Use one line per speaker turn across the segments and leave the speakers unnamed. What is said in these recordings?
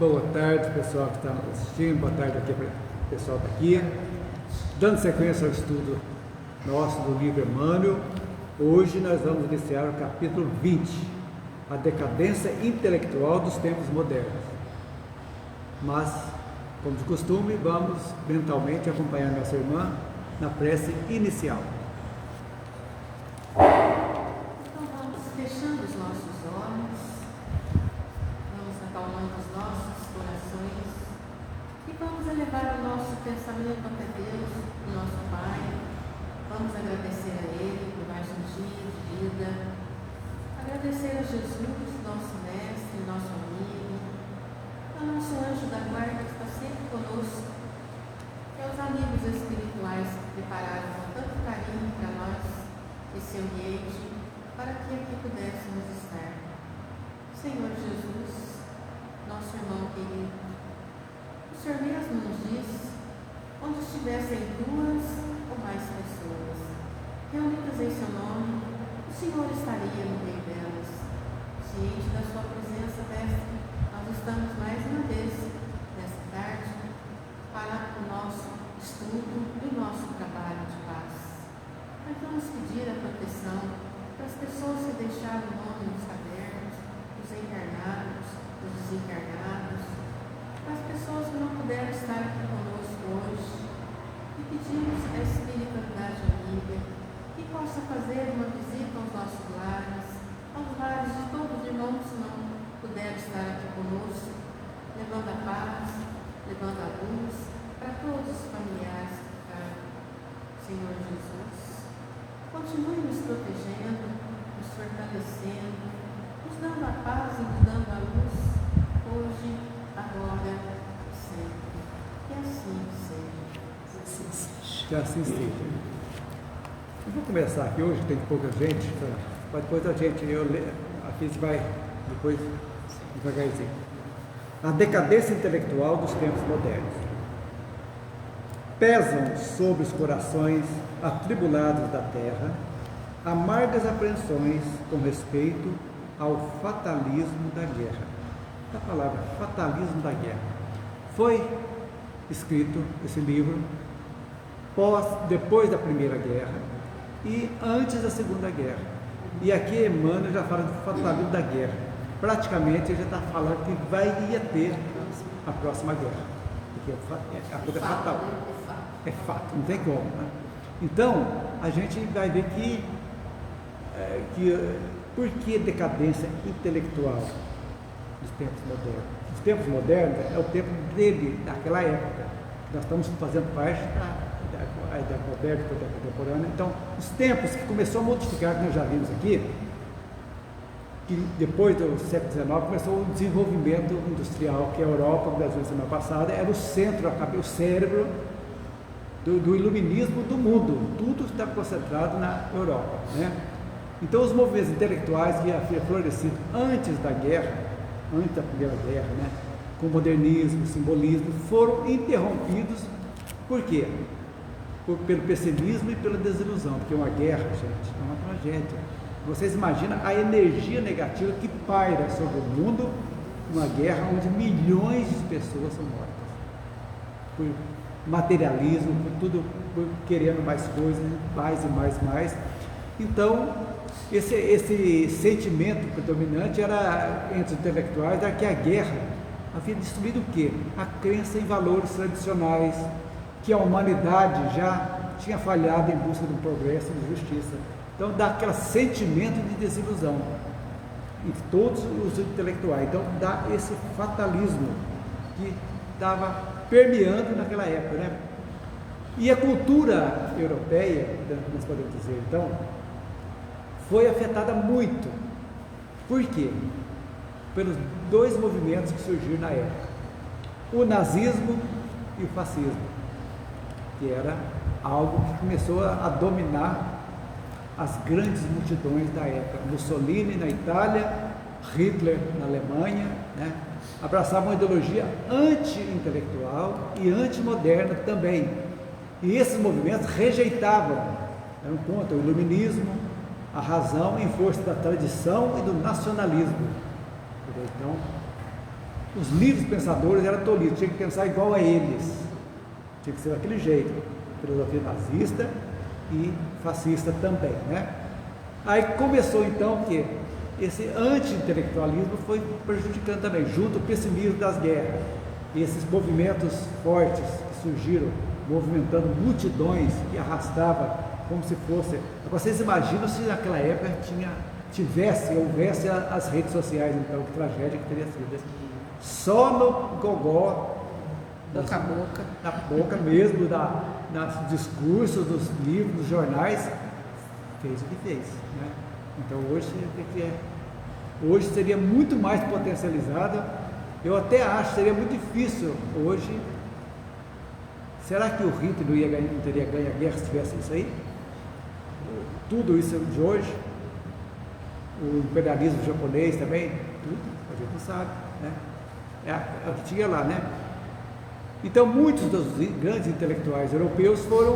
Boa tarde, pessoal que está nos assistindo. Boa tarde aqui para o pessoal que está aqui. Dando sequência ao estudo nosso do livro Emmanuel, hoje nós vamos iniciar o capítulo 20, a decadência intelectual dos tempos modernos. Mas, como de costume, vamos mentalmente acompanhar nossa irmã na prece inicial.
Então vamos fechando os nossos olhos, vamos acalmando os nossos corações e vamos elevar o nosso pensamento até Deus, o nosso Pai. Vamos agradecer a Ele por mais um dia de vida, agradecer a Jesus, nosso mestre, nosso amigo, ao nosso anjo da guarda que está sempre conosco, e aos amigos espirituais que prepararam com tanto carinho para nós esse ambiente, para que aqui pudéssemos estar. Senhor Jesus, nosso irmão querido, o Senhor mesmo nos diz, onde estivessem duas ou mais pessoas reunidas em seu nome, o Senhor estaria no meio delas. Ciente da sua presença, mestre, nós estamos mais uma vez, nesta tarde, para o nosso estudo e o nosso trabalho de paz. Nós vamos pedir a proteção para as pessoas que deixaram o nome nos cadernos, os encarnados, os desencarnados, para as pessoas que não puderam estar aqui conosco hoje. E pedimos a espiritualidade amiga que possa fazer uma visita aos nossos lares, aos lares de todos os irmãos que não puderam estar aqui conosco, levando a paz, levando a luz para todos os familiares que ficaram. Senhor Jesus, continue nos protegendo, nos fortalecendo, nos dando a paz e nos dando a luz, hoje, agora e sempre. Que assim seja.
Que assim seja. Eu vou começar aqui hoje, tem pouca gente, mas depois a gente vai depois devagarzinho. A decadência intelectual dos tempos modernos. Pesam sobre os corações atribulados da terra amargas apreensões com respeito ao fatalismo da guerra. A palavra fatalismo da guerra. Foi escrito esse livro depois da Primeira Guerra e antes da Segunda Guerra. E aqui Emmanuel já fala do fatalismo da guerra. Praticamente ele já está falando que ia ter a próxima guerra. Porque a coisa é fatal. É fato, não tem como. Né? Então, a gente vai ver por que decadência intelectual dos tempos modernos? Os tempos modernos é o tempo dele, daquela época. Nós estamos fazendo parte da idade moderna, da contemporânea. Então, os tempos que começou a modificar, que nós já vimos aqui, que depois do século XIX começou o desenvolvimento industrial, que a Europa, o Brasil, semana passada, era o centro, o cérebro do iluminismo do mundo. Tudo estava concentrado na Europa. Né? Então, os movimentos intelectuais que haviam florescido antes da guerra, antes da Primeira Guerra, né? Com o modernismo, o simbolismo, foram interrompidos. Por quê? Pelo pessimismo e pela desilusão, porque uma guerra, gente, é uma tragédia. Vocês imaginam a energia negativa que paira sobre o mundo, uma guerra onde milhões de pessoas são mortas. Por materialismo, por querendo mais coisas, mais e mais. Então, esse sentimento predominante era entre os intelectuais era que a guerra havia destruído o quê? A crença em valores tradicionais, que a humanidade já tinha falhado em busca do progresso e de justiça. Então dá aquele sentimento de desilusão em todos os intelectuais. Então dá esse fatalismo que estava permeando naquela época, né? E a cultura europeia, nós podemos dizer, então, foi afetada muito. Por quê? Pelos dois movimentos que surgiram na época: o nazismo e o fascismo, que era algo que começou a dominar as grandes multidões da época. Mussolini na Itália, Hitler na Alemanha, né? Abraçavam uma ideologia anti-intelectual e antimoderna também. E esses movimentos rejeitavam, eram contra o iluminismo, a razão em força da tradição e do nacionalismo. Então, os livres pensadores eram tolidos, tinha que pensar igual a eles, tinha que ser daquele jeito, filosofia nazista e fascista também, né? Aí começou então que esse anti-intelectualismo foi prejudicando também, junto ao pessimismo das guerras, e esses movimentos fortes que surgiram, movimentando multidões e arrastava como se fosse. Agora vocês imaginam se naquela época houvesse as redes sociais, então, que tragédia que teria sido. Só no gogó,
boca a boca,
na boca mesmo, nos discursos, dos livros, dos jornais, fez o que fez, né? Então hoje o que é? Hoje seria muito mais potencializado. Eu até acho que seria muito difícil hoje. Será que o Hitler não teria ganho a guerra se tivesse isso aí? Tudo isso de hoje, o imperialismo japonês também, tudo, a gente não sabe, né? É o que tinha lá, né? Então muitos dos grandes intelectuais europeus foram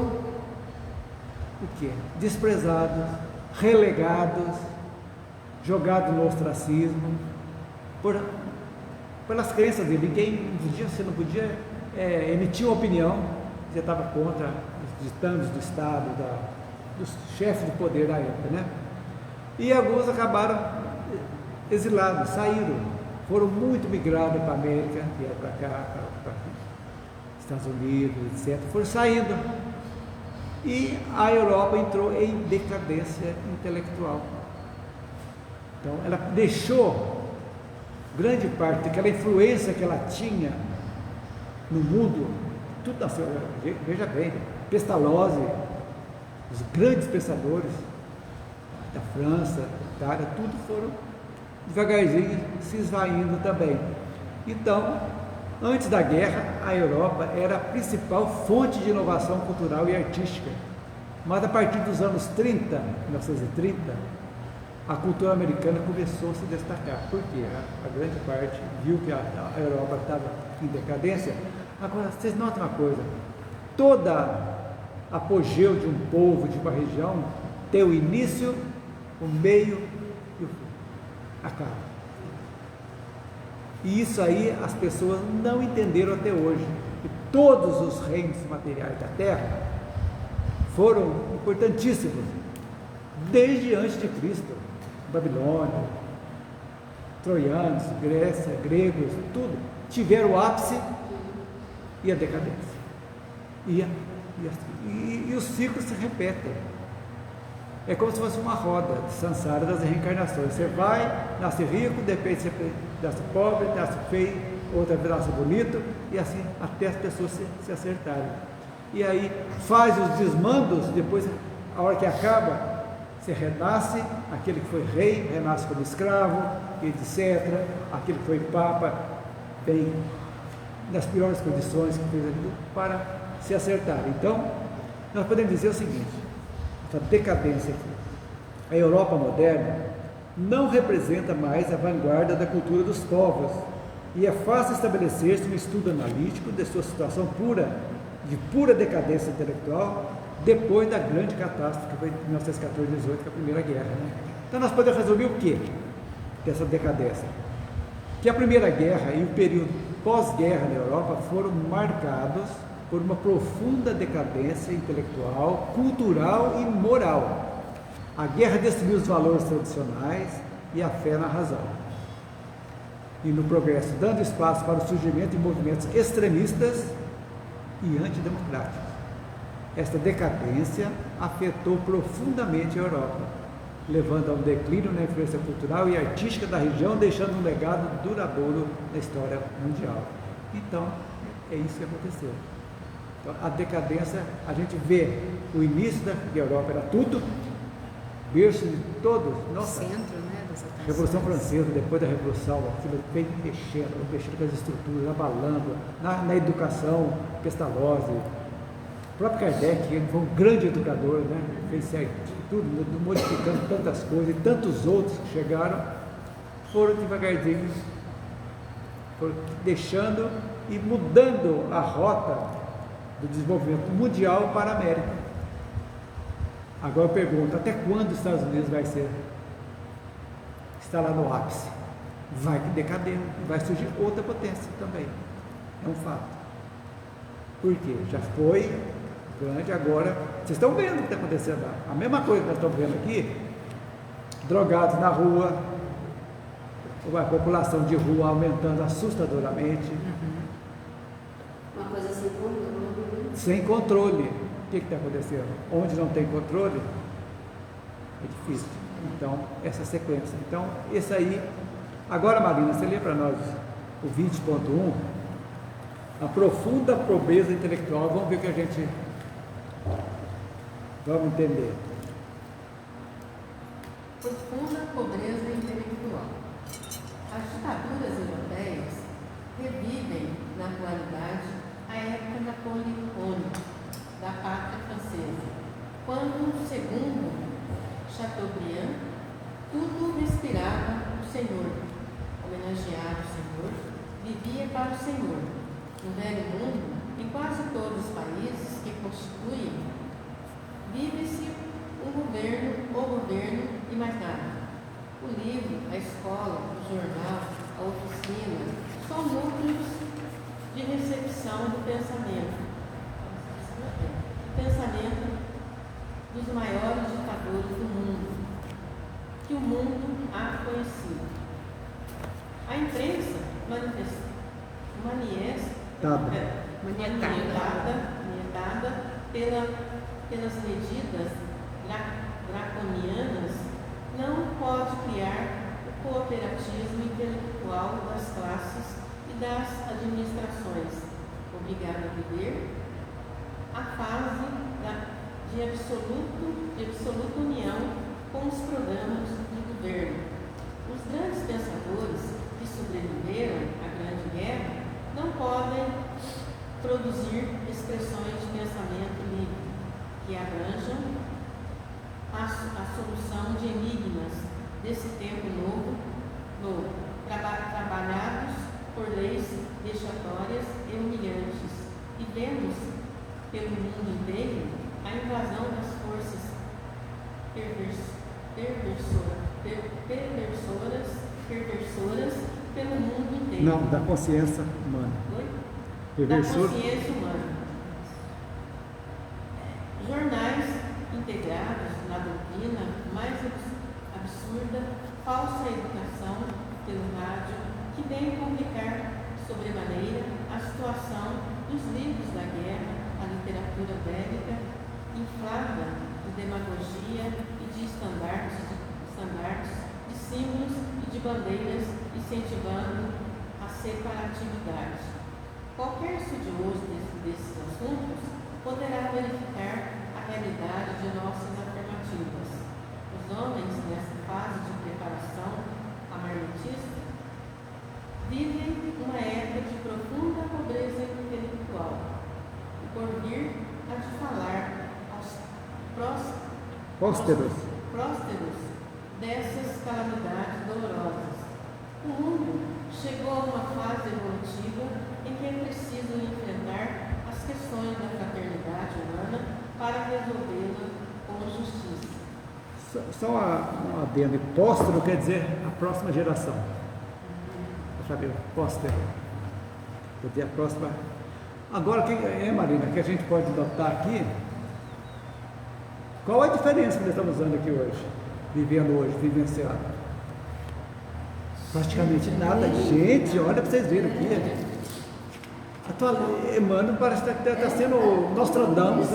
o quê? Desprezados, relegados, jogados no ostracismo, pelas crenças dele. Você não podia emitir uma opinião, você estava contra os ditames do Estado, dos chefes de poder da época, né? E alguns acabaram exilados, saíram, foram muito migrados para a América, vieram para cá, para Estados Unidos, etc. Foram saindo. E a Europa entrou em decadência intelectual. Então, ela deixou grande parte daquela influência que ela tinha no mundo, tudo nasceu, veja bem, Pestalozzi, os grandes pensadores da França, da Itália, tudo foram devagarzinho se esvaindo também. Então, antes da guerra, a Europa era a principal fonte de inovação cultural e artística, mas a partir dos anos 30, 1930, a cultura americana começou a se destacar, porque a grande parte viu que a Europa estava em decadência. Agora, vocês notam uma coisa, toda apogeu de um povo, de uma região, tem o início, o meio e o fim, acaba. E isso aí as pessoas não entenderam até hoje, que todos os reinos materiais da Terra foram importantíssimos, desde antes de Cristo. Babilônia, troianos, Grécia, gregos, tudo, tiveram o ápice e a decadência. E os ciclos se repetem. É como se fosse uma roda de samsara das reencarnações. Você vai, nasce rico, de repente você nasce pobre, nasce feio, outra vez nasce bonito, e assim até as pessoas se acertarem. E aí faz os desmandos, depois, a hora que acaba, você renasce, aquele que foi rei, renasce como escravo, etc. Aquele que foi papa, bem nas piores condições que fez aquilo, para se acertar. Então, nós podemos dizer o seguinte, essa decadência aqui, a Europa moderna não representa mais a vanguarda da cultura dos povos, e é fácil estabelecer-se um estudo analítico de sua situação de pura decadência intelectual, depois da grande catástrofe que foi em 1914-18, que é a Primeira Guerra, né? Então nós podemos resumir o que dessa decadência? Que a Primeira Guerra e o período pós-guerra na Europa foram marcados por uma profunda decadência intelectual, cultural e moral. A guerra destruiu os valores tradicionais e a fé na razão e no progresso, dando espaço para o surgimento de movimentos extremistas e antidemocráticos. Esta decadência afetou profundamente a Europa, levando a um declínio na influência cultural e artística da região, deixando um legado duradouro na história mundial. Então, é isso que aconteceu. Então, a decadência, a gente vê o início da Europa, era tudo, berço de todos, nossa,
centro, né, dessa
Revolução Francesa, depois da Revolução, aquilo veio mexendo com as estruturas, abalando, na educação, Pestalozzi, o próprio Kardec, ele foi um grande educador, né? Fez tudo, modificando tantas coisas, e tantos outros que chegaram, foram devagarzinho, foram deixando e mudando a rota do desenvolvimento mundial para a América. Agora eu pergunto, até quando os Estados Unidos vai estar lá no ápice? vai decader, vai surgir outra potência também. É um fato. Por quê? Já foi grande, agora vocês estão vendo o que está acontecendo lá. A mesma coisa que nós estamos vendo aqui, drogados na rua, a população de rua aumentando assustadoramente.
Uma coisa sem controle.
Sem controle. O que está acontecendo? Onde não tem controle, é difícil. Então, essa sequência. Então, esse aí. Agora, Marina, você lê para nós o 20.1, a profunda pobreza intelectual. Vamos ver o que a gente. Vamos entender.
Profunda pobreza intelectual. As ditaduras europeias revivem, na atualidade, a época napoleônica da pátria francesa, quando, segundo Chateaubriand, tudo respirava o Senhor, homenageava o Senhor, vivia para o Senhor. No velho mundo, em quase todos os países que constituem, vive-se o governo e mais nada. O livro, a escola, o jornal, a oficina, são núcleos de recepção do pensamento. O pensamento dos maiores ditadores do mundo, que o mundo há conhecido. A imprensa maniatada pelas medidas draconianas, não pode criar o cooperativismo intelectual das classes e das administrações, obrigado a viver a fase de absoluta união com os programas do governo. Os grandes pensadores que sobreviveram à Grande Guerra não podem produzir expressões de pensamento livre que abranjam a solução de enigmas desse tempo novo, trabalhados por leis vexatórias e humilhantes, e vemos pelo mundo inteiro a invasão das forças perversoras pelo mundo inteiro.
Não, da consciência humana.
Oi? Da consciência humana. Jornais integrados na doutrina mais absurda, falsa educação pelo rádio, que vem complicar sobremaneira a situação dos livros da guerra, a literatura bélica, inflada de demagogia e de estandartes, de símbolos e de bandeiras, incentivando a separatividade. Qualquer estudioso desses assuntos poderá verificar a realidade de nossas afirmativas. Os homens, nessa fase de preparação armamentista, vivem uma época de profunda pobreza intelectual. E por vir a de falar aos prósperos dessas calamidades dolorosas. O mundo chegou a uma fase evolutiva em que é preciso enfrentar as questões da fraternidade humana para resolvê-la com justiça.
Só um adendo. Póstero quer dizer a próxima geração. Sabe, póstero. Quer dizer a próxima. Agora, o que é, Marina, que a gente pode notar aqui? Qual é a diferença que nós estamos usando aqui hoje? Vivendo hoje, vivenciando? Praticamente nada. Gente, olha para vocês verem aqui. Emmanuel parece que está sendo Nostradamus.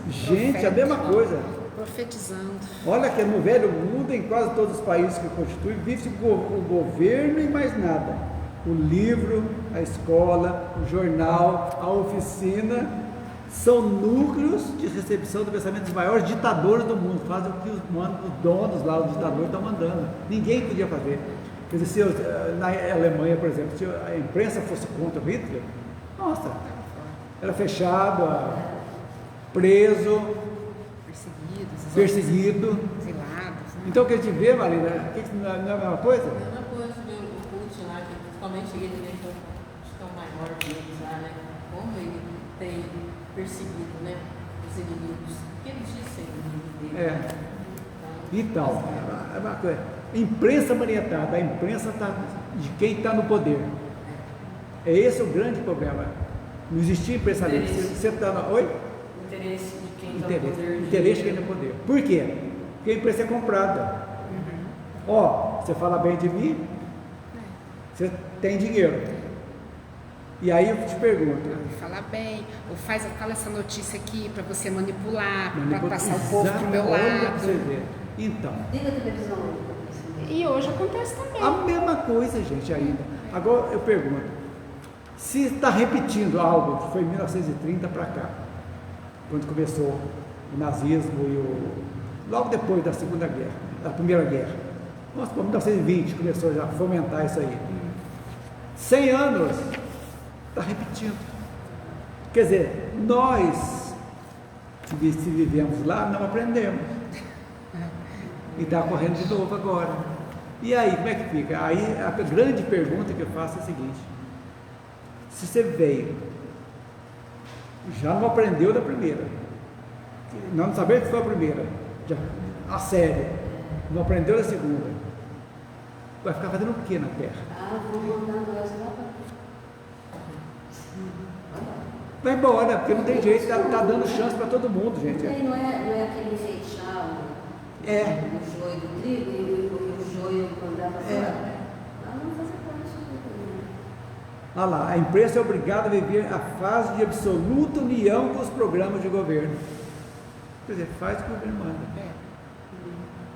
Gente, a mesma coisa.
Profetizando.
Olha que no velho mundo, em quase todos os países que constituem, vive-se o governo e mais nada. O livro, a escola, o jornal, a oficina são núcleos de recepção do pensamento dos maiores ditadores do mundo. Fazem o que os donos lá, os ditadores estão mandando. Ninguém podia fazer. Quer dizer, se na Alemanha, por exemplo, se a imprensa fosse contra Hitler, nossa, era fechado, preso, perseguido.
Exilados. Né?
Então, o que a gente vê, Marina, não é a mesma coisa?
A mesma coisa ver o Putin lá, que principalmente ele, né, que é o maior deles lá, né? Como ele tem perseguido, né, os inimigos. O que ele disse ser inimigo dele?
Então, é uma coisa. imprensa maniatada, a imprensa tá de quem está no poder. É esse o grande problema. Não existia imprensa livre. Você está na... Oi?
Interesse de quem está no poder.
Interesse de quem está no poder. Por quê? Porque a imprensa é comprada. Ó, você fala bem de mim, você tem dinheiro. E aí eu te pergunto.
Fala bem, ou fala essa notícia aqui para você manipular, para passar o povo pro meu
Olha pra
lado.
você ver. Então.
Liga a televisão.
E hoje acontece também.
A mesma coisa, gente, ainda. Agora eu pergunto, se está repetindo algo que foi em 1930 para cá, quando começou o nazismo logo depois da Segunda Guerra, da Primeira Guerra, nossa, em 1920 começou já a fomentar isso aí. 100 anos, está repetindo. Quer dizer, nós, se vivemos lá, não aprendemos. E está correndo de novo agora. E aí, como é que fica? Aí a grande pergunta que eu faço é a seguinte: se você veio, já não aprendeu da primeira, não sabemos que foi a primeira, já, a série, não aprendeu da segunda, vai ficar fazendo o que na Terra?
Vou mandar nós lá para.
Vai embora, porque não tem jeito, está dando chance para todo mundo, gente.
Não é aquele enfeitar o joio do trigo e o joio mandar para fora. Não fazer parte disso.
Olha lá, a imprensa é obrigada a viver a fase de absoluta união com os programas de governo. Quer dizer, faz o que o governo manda.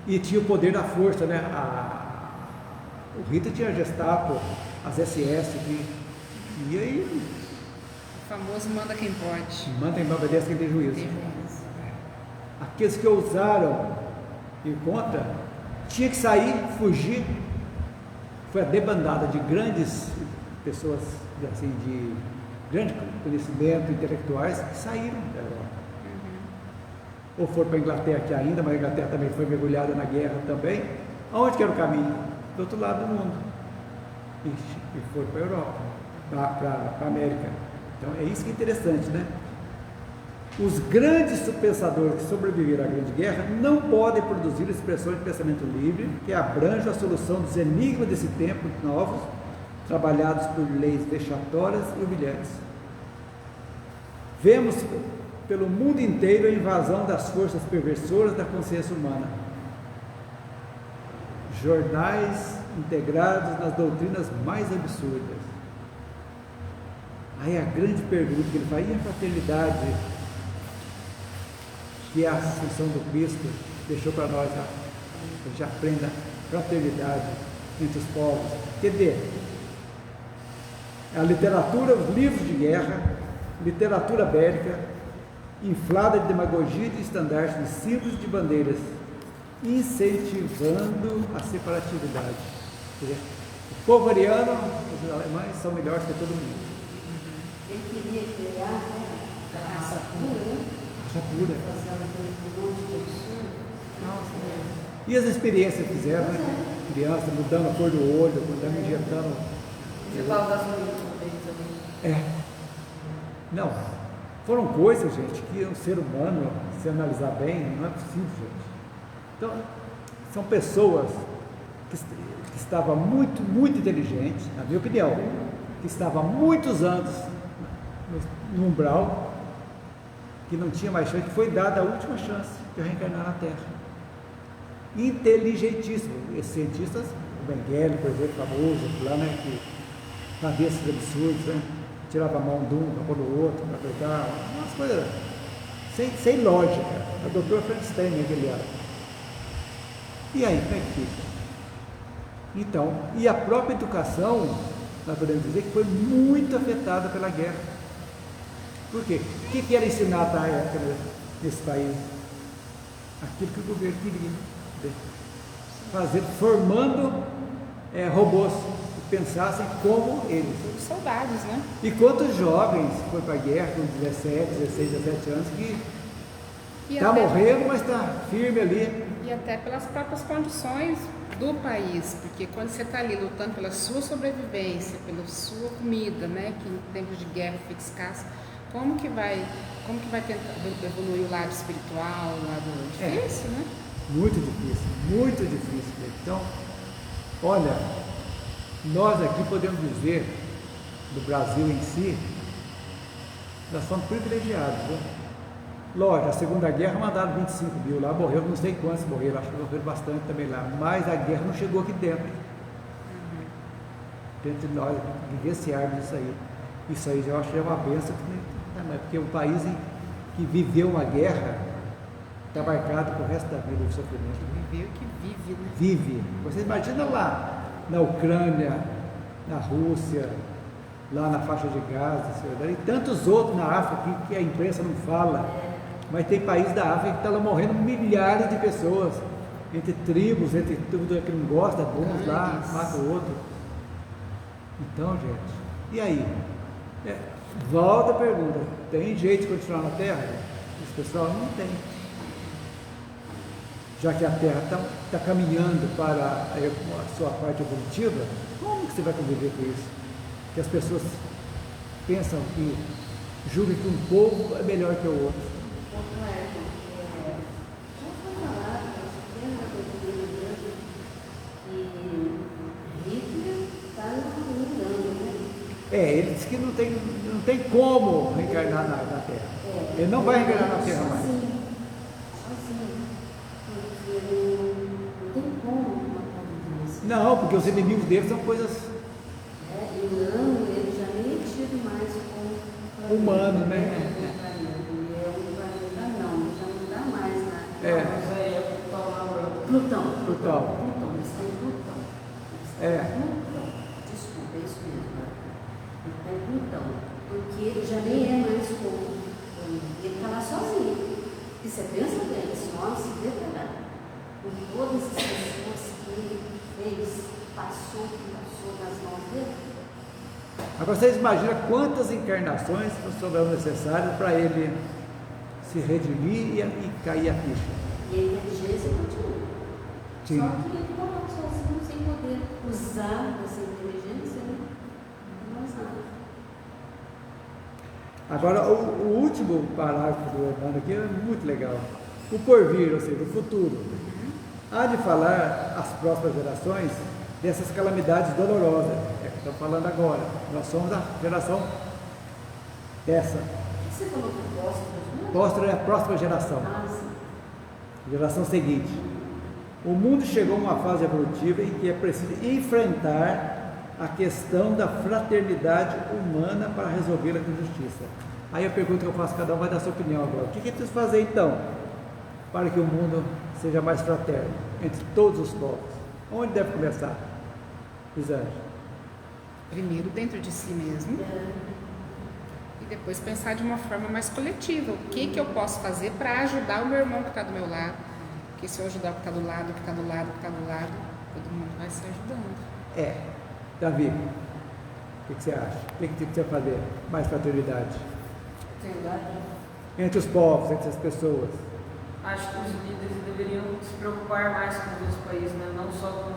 E tinha o poder da força, né? O Hitler tinha a Gestapo, as SS, e aí...
O famoso manda quem pode.
Manda em obedece quem tem juízo.
Tem juízo.
Aqueles que ousaram ir contra, tinha que sair, fugir. Foi a debandada de grandes pessoas, assim, de grande conhecimento, intelectuais, que saíram da Europa. Ou foram para a Inglaterra aqui ainda, mas a Inglaterra também foi mergulhada na guerra também. Aonde que era o caminho? Do outro lado do mundo. E foram para a Europa, para a América. Então é isso que é interessante, né? Os grandes pensadores que sobreviveram à Grande Guerra não podem produzir expressões de pensamento livre que abranjam a solução dos enigmas desse tempo novos, trabalhados por leis vexatórias e humilhantes. Vemos pelo mundo inteiro a invasão das forças perversoras da consciência humana. Jornais integrados nas doutrinas mais absurdas. Aí a grande pergunta que ele faz: e a fraternidade que a ascensão do Cristo deixou para nós? A gente aprenda fraternidade entre os povos. Quer dizer, a literatura, os livros de guerra, literatura bélica, inflada de demagogia e de estandartes, de símbolos de bandeiras, incentivando a separatividade. Quer dizer, o povo ariano, os alemães, são melhores que todo mundo.
Ele queria criar a raça pura,
Raça pura.
um monte de absurdo.
E as experiências que fizeram, né? Criança mudando a cor do olho, mudando, injetando.
Você fala das coisas também.
Não. Foram coisas, gente, que um ser humano, se analisar bem, não é possível, gente. Então, são pessoas que estavam muito, muito inteligentes, na minha opinião, que estavam há muitos anos no umbral, que não tinha mais chance, que foi dada a última chance de reencarnar na Terra. Inteligentíssimo. Esses cientistas, o Mengele, por exemplo, famoso, lá, né, que fazia esses absurdos, né, tirava a mão de um para pôr no outro, para apertar, umas coisas sem lógica. O doutor Frankenstein, né, que ele era. E aí, como é que fica? Então, e a própria educação, nós podemos dizer que foi muito afetada pela guerra. Por quê? O que era ensinado na época nesse país? Aquilo que o governo queria fazer, formando robôs que pensassem como eles.
Os soldados, né?
E quantos jovens foram para a guerra com 17, 16, 17 anos que está morrendo, mas está firme ali.
E até pelas próprias condições do país, porque quando você está ali lutando pela sua sobrevivência, pela sua comida, né, que em tempos de guerra fica escassa, como que vai tentar evoluir o lado espiritual, o lado difícil, né?
Muito difícil, muito difícil. Então, Olha, nós aqui podemos dizer, do Brasil em si, nós somos privilegiados, viu? Lógico, a Segunda Guerra mandaram 25 mil lá, morreu não sei quantos morreram, acho que morreram bastante também lá, mas a guerra não chegou aqui dentro. Dentro de nós, vivenciarmos isso aí. Isso aí eu acho que é uma benção, porque o país que viveu uma guerra está marcado para o resto da vida do sofrimento.
Que viveu e que vive, né?
Vive. Você imagina lá, na Ucrânia, na Rússia, lá na faixa de Gaza, e tantos outros na África que a imprensa não fala, mas tem países da África que estão morrendo milhares de pessoas, entre tribos, entre tudo que não gosta, uns lá, mata o outro. Então, gente, e aí? Volta a pergunta, tem jeito de continuar na Terra? Esse pessoal não tem. Já que a Terra está caminhando para a sua parte evolutiva, como que você vai conviver com isso? Que as pessoas pensam que julgam que um povo é melhor que o outro. Ele disse que não tem como reencarnar na Terra. Ele não vai reencarnar na Terra mais.
Sozinho. Porque não tem como matar Deus.
Não, porque os inimigos dele são coisas
Ele já nem é tido mais como
humanas, né?
Ele é um planeta, não, já não dá mais nada.
Mas aí é
Plutão.
Plutão.
Ele está em Plutão. Plutão. Desculpa, é isso mesmo. Ele está em Plutão. Porque ele já nem é mais como. Ele está lá sozinho. E você pensa bem, esse homem se deparar com todas as pessoas que ele fez, passou nas mãos dele.
Agora vocês imaginam quantas encarnações serão necessárias para ele se redimir e cair a ficha.
E a inteligência continua.
Sim.
Só que ele está lá sozinho, sem poder usar essa inteligência, né? Não mais nada.
Agora, o último parágrafo do Emmanuel aqui é muito legal. O porvir, ou seja, o futuro. Há de falar às próximas gerações dessas calamidades dolorosas. É o que estamos falando agora. Nós somos a geração essa.
Você falou que gosta
Mostra é a próxima geração. Geração seguinte. O mundo chegou a uma fase evolutiva em que é preciso enfrentar a questão da fraternidade humana para resolvê-la com justiça. Aí a pergunta que eu faço, cada um vai dar sua opinião agora. O que é preciso fazer então para que o mundo seja mais fraterno entre todos os povos? Onde deve começar? Elisângela.
Primeiro dentro de si mesmo. E depois pensar de uma forma mais coletiva. O que eu posso fazer para ajudar o meu irmão que está do meu lado? Porque se eu ajudar o que está do lado, o que está do lado, o que está do lado, todo mundo vai se ajudando.
Davi, o que você acha? O que precisa fazer? Mais fraternidade? Entre os povos, entre as pessoas.
Acho que os líderes deveriam se preocupar mais com os outros países, né? Não só com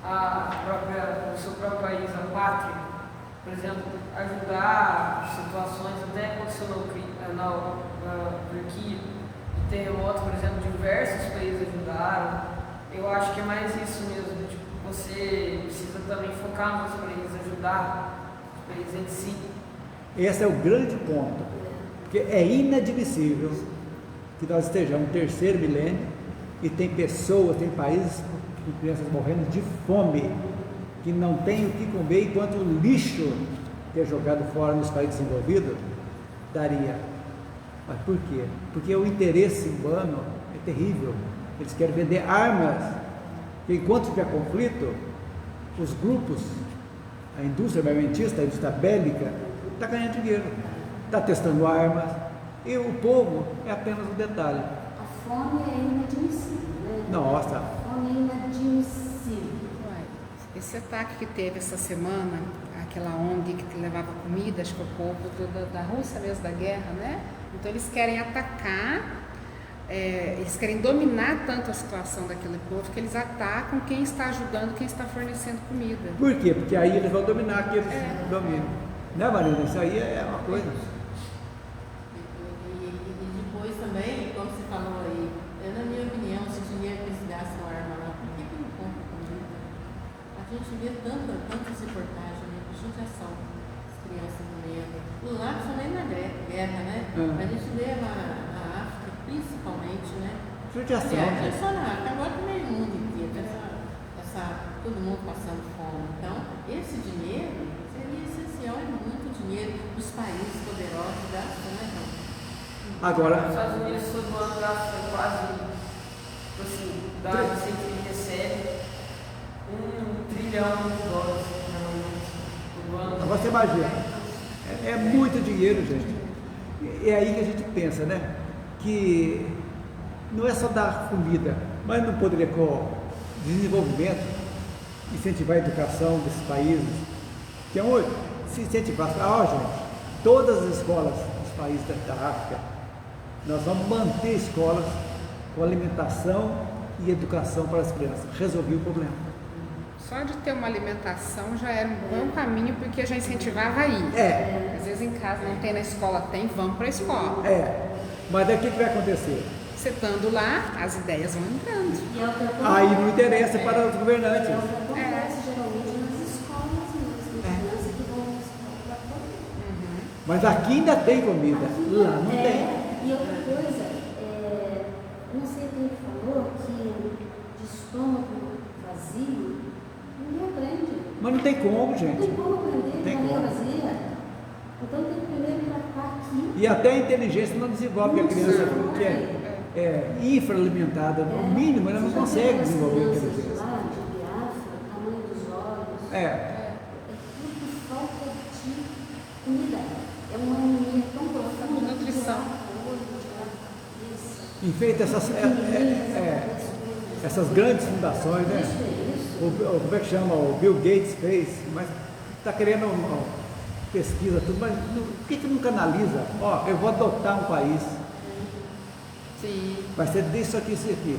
o seu próprio país, a pátria. Por exemplo, ajudar situações, até aconteceu na Turquia, de terremotos, por exemplo, diversos países ajudaram. Eu acho que é mais isso mesmo, tipo, você precisa também focar nos países, ajudar os países em si.
Esse é o grande ponto, porque é inadmissível que nós estejamos no terceiro milênio e tem pessoas, tem países com crianças morrendo de fome, que não tem o que comer, enquanto o lixo que é jogado fora nos países desenvolvidos daria. Mas por quê? Porque o interesse humano é terrível. Eles querem vender armas, que enquanto tiver conflito, os grupos, a indústria armamentista, a indústria bélica, está ganhando dinheiro, está testando armas, e o povo é apenas um detalhe.
A fome é inadmissível, né?
Nossa!
A fome é inadmissível.
Esse ataque que teve essa semana, aquela ONG que levava comida, acho que o povo da Rússia mesmo, da guerra, né? Então eles querem atacar, eles querem dominar tanto a situação daquele povo que eles atacam quem está ajudando, quem está fornecendo comida.
Por quê? Porque aí eles vão dominar aqueles domínio. Né, Marina? Isso aí é uma coisa.
E depois também, como você falou aí, na minha opinião, se o dinheiro precisasse uma arma lá, por que não compra comida? A gente vê na África, principalmente, né?
Judiação.
Aliás, não é só na África, agora também no mundo inteiro, todo mundo passando fome. Então, esse dinheiro seria essencial, é muito dinheiro dos países poderosos da África.
Agora,
Os Estados Unidos todo ano gasta quase, assim, da receita que ele recebe, $1 trilhão por ano.
agora você imagina, é muito dinheiro, gente. É aí que a gente pensa, né? Que não é só dar comida, mas não poderia, com desenvolvimento, incentivar a educação desses países. Que é onde se incentivar, gente, todas as escolas dos países da África, nós vamos manter escolas com alimentação e educação para as crianças. Resolvi o problema.
Só de ter uma alimentação já era um bom caminho, porque já incentivava a ir. Às vezes em casa não tem, na escola tem, vamos para a escola.
Mas daí o que vai acontecer?
Você estando lá, as ideias vão entrando.
E é o que acontece.
Aí não interessa para os governantes.
É o que acontece geralmente nas escolas mesmo. Tem crianças que vão para a escola para comer.
Mas aqui ainda tem comida, lá não tem.
E outra coisa, não sei quem falou que de estômago vazio ninguém aprende.
Mas não tem como,
Não
gente.
tem como aprender
Tem
de maneira
como.
vazia. Então tem que primeiro tratar aqui.
E até a inteligência não desenvolve, porque a criança que é infraalimentada, no mínimo, ela não consegue desenvolver a inteligência.
Lá de Biafra, tamanho dos olhos.
É
tudo falta de comida. É uma anemia tão profunda.
Nutrição.
E feito essas grandes fundações, né? Como é que chama? O Bill Gates fez, mas está querendo pesquisa, tudo, mas por que não canaliza? Eu vou adotar um país.
Sim.
Vai ser disso aqui, isso aqui.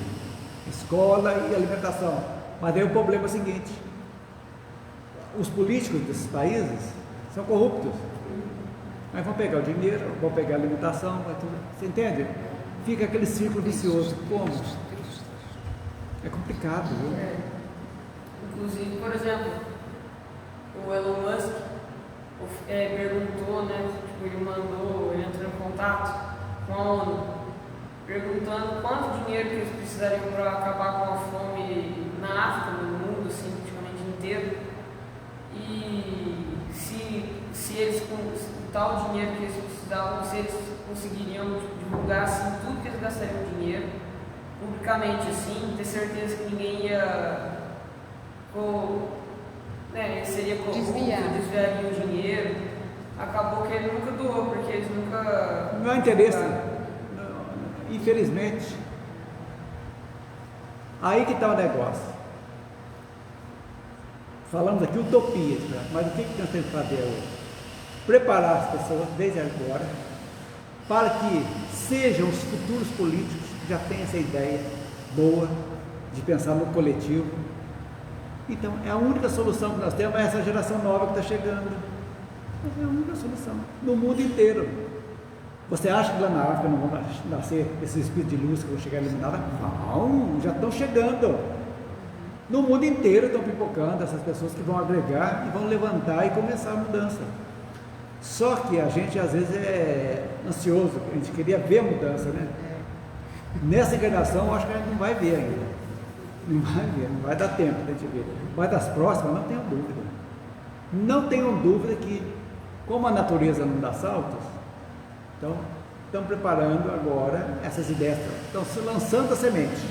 Escola e alimentação. Mas daí o problema é o seguinte: os políticos desses países são corruptos. Mas vão pegar o dinheiro, vão pegar a alimentação, vai tudo. Você entende? Fica aquele círculo vicioso. Como? É complicado, viu?
Inclusive, por exemplo, o Elon Musk perguntou, né? Tipo, ele entrou em contato com a ONU, perguntando quanto dinheiro que eles precisariam para acabar com a fome na África, no mundo, assim, praticamente inteiro. E se eles, com o tal dinheiro que eles precisavam, se eles conseguiriam divulgar assim, tudo que eles gastariam dinheiro, publicamente, assim, ter certeza que ninguém ia seria corrupto, desviaria o dinheiro. Acabou que ele nunca doou, porque eles nunca...
Não há interesse. Não, infelizmente. Aí que está o negócio. Falamos aqui utopias, né? Mas o que nós temos que fazer hoje? Preparar as pessoas desde agora para que sejam os futuros políticos que já têm essa ideia boa de pensar no coletivo. Então, é a única solução que nós temos, é essa geração nova que está chegando. É a única solução, no mundo inteiro. Você acha que lá na África não vão nascer esses espíritos de luz que vão chegar iluminados? Não, já estão chegando. No mundo inteiro estão pipocando essas pessoas que vão agregar e vão levantar e começar a mudança. Só que a gente às vezes é ansioso, a gente queria ver a mudança, né? Nessa encarnação eu acho que a gente não vai ver ainda. Não vai ver, não vai dar tempo de a gente ver. Mas das próximas, não tenham dúvida. Não tenham dúvida que, como a natureza não dá saltos, então estão preparando agora essas ideias, estão se lançando a semente.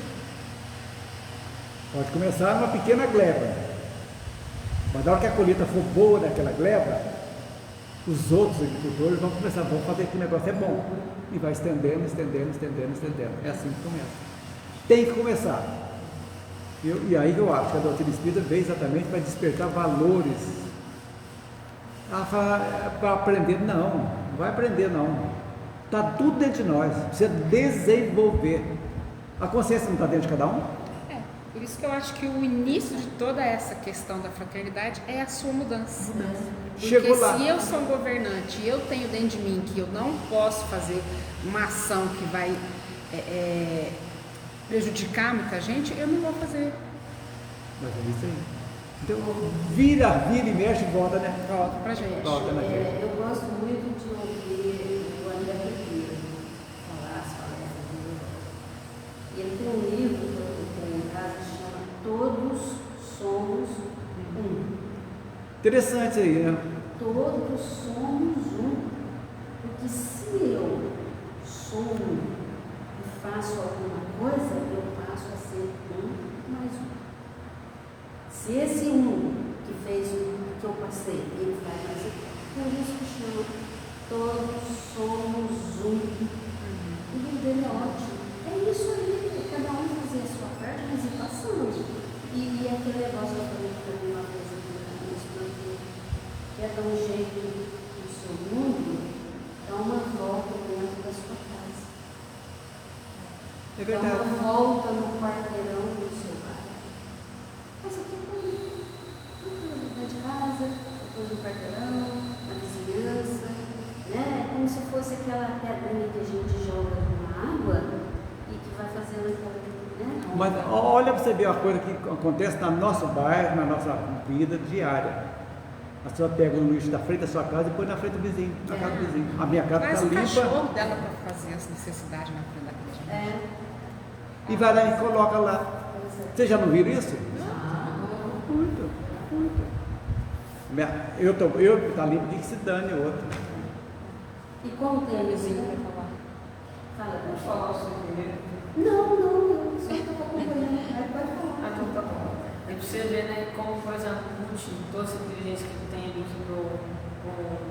Pode começar numa pequena gleba, mas na hora que a colheita for boa daquela gleba, os outros agricultores vão fazer que o negócio é bom, e vai estendendo. É assim que começa. Tem que começar. E aí que eu acho que a doutrina espírita veio exatamente para despertar valores. Ela fala para aprender, não vai aprender não. Está tudo dentro de nós, precisa desenvolver. A consciência não está dentro de cada um?
Por isso que eu acho que o início de toda essa questão da fraternidade é a sua mudança. Porque
Chegou lá.
se eu sou um governante e eu tenho dentro de mim que eu não posso fazer uma ação que vai prejudicar muita gente, eu não vou fazer.
Mas é isso aí. Então, vira e mexe e volta, né?
Volta pra gente.
Volta na gente.
Eu gosto muito de ouvir o André Pedro. Ele tem um livro que eu tenho em casa que chama Todos Somos Um.
Interessante aí, né?
Todos somos um. Porque se eu sou um e faço alguma coisa, eu passo a ser um mais um. Se esse um que fez o que eu passei, ele faz mais um, por isso que chama Todos Somos Um. O livro dele é ótimo. É isso aí, cada um fazer a sua parte, mas ir passando. E aquele negócio que eu falei também uma vez aqui na explanquei, que é dar um jeito no seu mundo, dar uma volta dentro da sua casa.
É
Dá
verdade.
uma volta no quarteirão do seu bairro. Mas aqui é bonito. Vai de casa, depois no quarteirão, na vizinhança, né? Como se fosse aquela pedrinha que a gente joga numa água e que vai fazendo aquela, né?
Mas olha para você ver uma coisa que acontece no nosso bairro, na nossa vida diária. A senhora pega o lixo da frente da sua casa e põe na frente do vizinho, na casa do vizinho. A minha casa
Traz
está
o cachorro
limpa
dela para fazer as necessidades na frente da casa.
e vai lá e coloca lá. Vocês já não viram isso? Muito, muito. Eu que está limpo, tem que se dane o outro.
E como tem
Vizinho
vizinho?
para falar.
Fala,
Vamos falar o seu primeiro.
não, eu só estava acompanhando. Aí pode falar.
Ah, então tá bom. E pra você ver, né, como, por exemplo, o Putin, toda essa inteligência que ele tem ali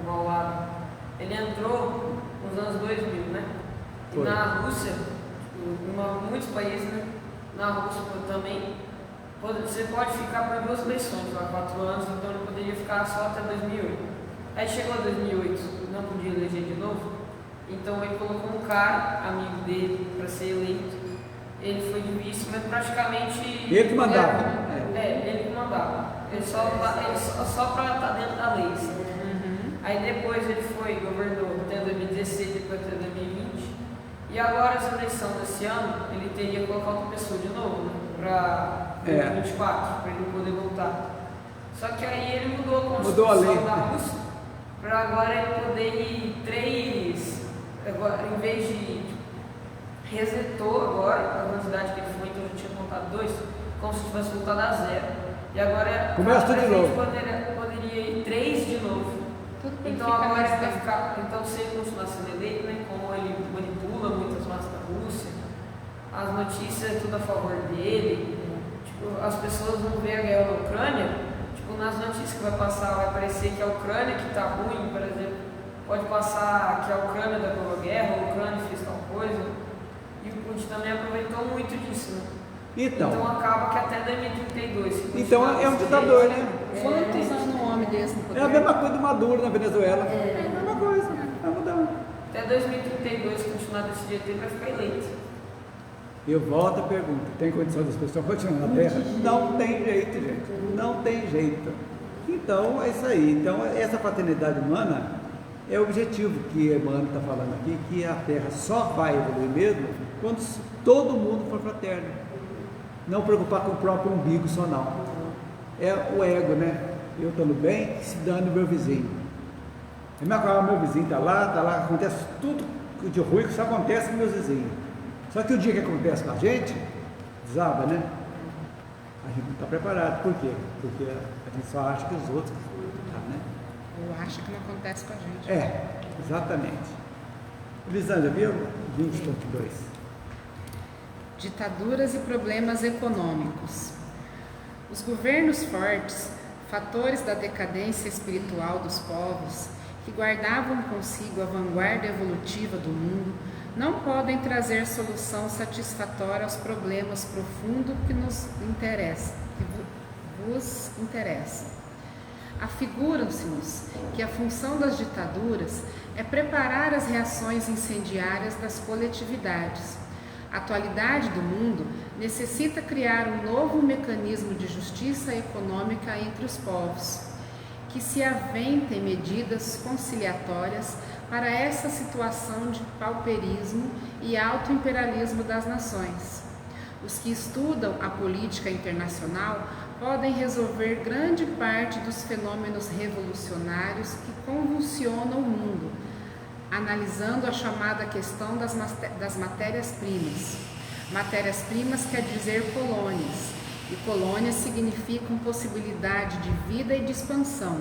ao lado, ele entrou nos anos 2000, né? E
Foi.
na Rússia, em muitos países, né? Na Rússia também, você pode ficar por 2 eleições, lá 4 anos, então ele poderia ficar só até 2008. Aí chegou 2008, não podia eleger de novo, então ele colocou um cara, amigo dele, para ser eleito. Ele foi de vice, mas praticamente...
Ele que mandava.
Ele que mandava. Ele só para estar dentro da lei. Assim. Aí depois ele foi governador até 2016, depois até 2020. E agora, essa eleição desse ano, ele teria que colocar outra pessoa de novo, né? Para 2024, para ele não poder voltar. Só que aí ele mudou a Constituição da Rússia para agora ele poder ir 3, agora, em vez de resetou agora a quantidade que ele foi, então eu tinha contado 2, como se tivesse voltado a 0. E agora
começa tudo de novo.
Poderia ir 3 de novo. Então agora ele vai ficar. Então se ele continuar sendo eleito, né, como ele manipula muitas massas da Rússia, as notícias é tudo a favor dele, tipo, as pessoas vão ver a guerra na Ucrânia, tipo, nas notícias que vai passar, vai parecer que a Ucrânia que está ruim, por exemplo, pode passar que a Ucrânia declarou guerra, a Ucrânia fez tal coisa. E o Putin também aproveitou muito disso, né? Então acaba que até 2032.
Então é um ditador, né?
Quantos anos um homem desse no poder?
É a mesma coisa do Maduro na Venezuela. É a mesma coisa, vai mudar.
Até 2032, continuar desse jeito, ele vai ficar eleito.
Eu volto a pergunta, tem condição das pessoas continuar na Terra? Não tem jeito, gente. Não tem jeito. Então é isso aí. Então essa fraternidade humana é o objetivo que Emmanuel está falando aqui, que a Terra só vai evoluir mesmo quando todo mundo for fraterno. Não preocupar com o próprio umbigo só não. É o ego, né? Eu estando bem, se dane o meu vizinho. É meu vizinho está lá, acontece tudo de ruim que só acontece com meus vizinhos. Só que o dia que acontece com a gente, desaba, né? A gente não está preparado. Por quê? Porque a gente só acha que os outros estão, né?
Ou acha que não acontece com a gente.
É, exatamente. Lisandra, viu? 20.2.
Ditaduras e problemas econômicos. Os governos fortes, fatores da decadência espiritual dos povos, que guardavam consigo a vanguarda evolutiva do mundo, não podem trazer solução satisfatória aos problemas profundos que nos interessam, que vos interessam. Afiguram-se-nos que a função das ditaduras é preparar as reações incendiárias das coletividades. A atualidade do mundo necessita criar um novo mecanismo de justiça econômica entre os povos, que se aventem medidas conciliatórias para essa situação de pauperismo e autoimperialismo das nações. Os que estudam a política internacional podem resolver grande parte dos fenômenos revolucionários que convulsionam o mundo, analisando a chamada questão das matérias-primas. Matérias-primas quer dizer colônias, e colônias significam possibilidade de vida e de expansão.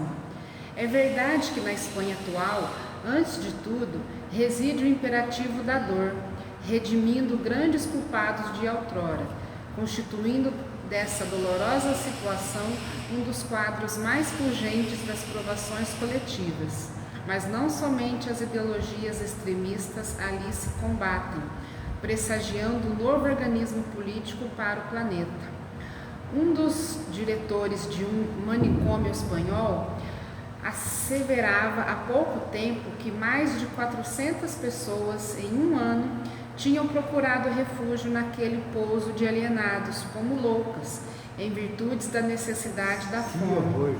É verdade que na Espanha atual, antes de tudo, reside o imperativo da dor, redimindo grandes culpados de outrora, constituindo dessa dolorosa situação um dos quadros mais pungentes das provações coletivas. Mas não somente as ideologias extremistas ali se combatem, pressagiando um novo organismo político para o planeta. Um dos diretores de um manicômio espanhol asseverava há pouco tempo que mais de 400 pessoas em um ano tinham procurado refúgio naquele pouso de alienados como loucas, em virtudes da necessidade da fome.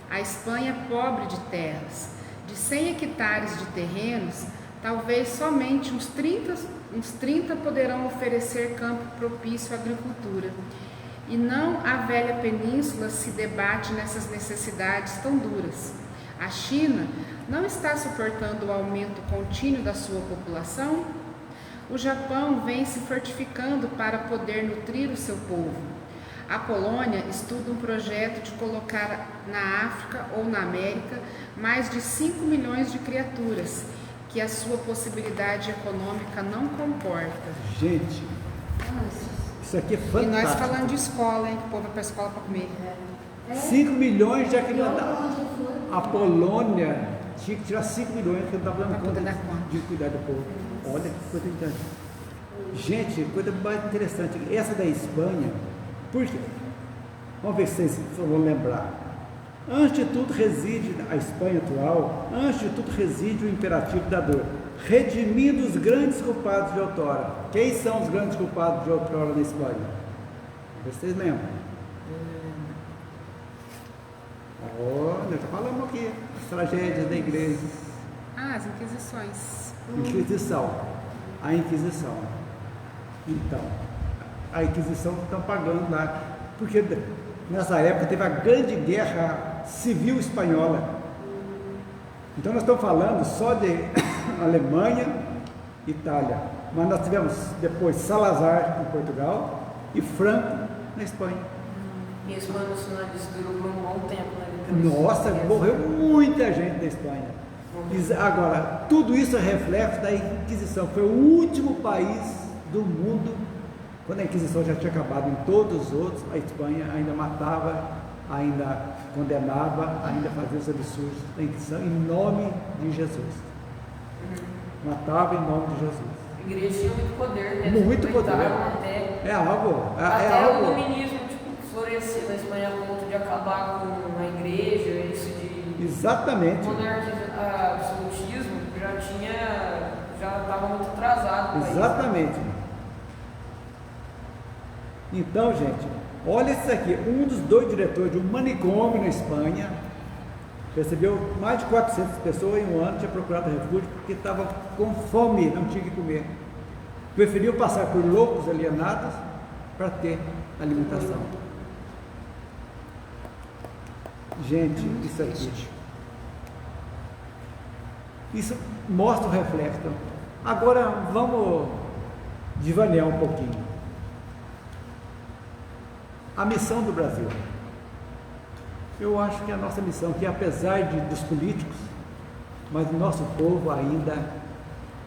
A Espanha é pobre de terras. De 100 hectares de terrenos, talvez somente uns 30 poderão oferecer campo propício à agricultura. E não a velha península se debate nessas necessidades tão duras. A China não está suportando o aumento contínuo da sua população? O Japão vem se fortificando para poder nutrir o seu povo. A Polônia estuda um projeto de colocar na África ou na América mais de 5 milhões de criaturas, que a sua possibilidade econômica não comporta.
Gente, isso aqui é fantástico.
E nós falando de escola, hein? Que o povo vai para a escola para comer.
5 milhões já que não dá. A Polônia tinha que tirar 5 milhões que não estava dando conta de cuidar do povo. Olha que coisa interessante. Gente, coisa mais interessante. Essa da Espanha, por quê? Vamos ver se vocês vão lembrar. Antes de tudo reside, a Espanha atual, antes de tudo reside o imperativo da dor, redimindo os grandes culpados de outrora. Quem são os grandes culpados de outrora na Espanha? Vocês lembram? Nós falamos aqui, as tragédias da igreja.
As Inquisições.
Inquisição. A Inquisição. Então, a Inquisição estão pagando lá, porque nessa época teve a grande guerra civil espanhola. Então nós estamos falando só de Alemanha, Itália, mas nós tivemos depois Salazar em Portugal e Franco na Espanha.
E a Espanha nacionalista durou por um bom tempo, né?
Nossa, morreu muita gente da Espanha. Agora, tudo isso é reflexo da Inquisição. Foi o último país do mundo, quando a Inquisição já tinha acabado em todos os outros, a Espanha ainda matava, ainda condenava, ainda fazia os absurdos da Inquisição em nome de Jesus. Matava em nome de Jesus.
A igreja tinha muito poder, né?
Muito poder.
Até o dominismo florescer na Espanha a ponto de acabar com a igreja, isso de...
Exatamente.
Absolutismo já estava muito atrasado.
Exatamente. Então, gente, olha isso aqui, um dos 2 diretores de um manicômio na Espanha recebeu mais de 400 pessoas em um ano, tinha procurado refúgio porque estava com fome, não tinha que comer. Preferiu passar por loucos alienados para ter alimentação. Gente, isso aqui. Isso mostra o reflexo. Agora vamos devanear um pouquinho. A missão do Brasil. Eu acho que a nossa missão, que apesar dos políticos, mas o nosso povo ainda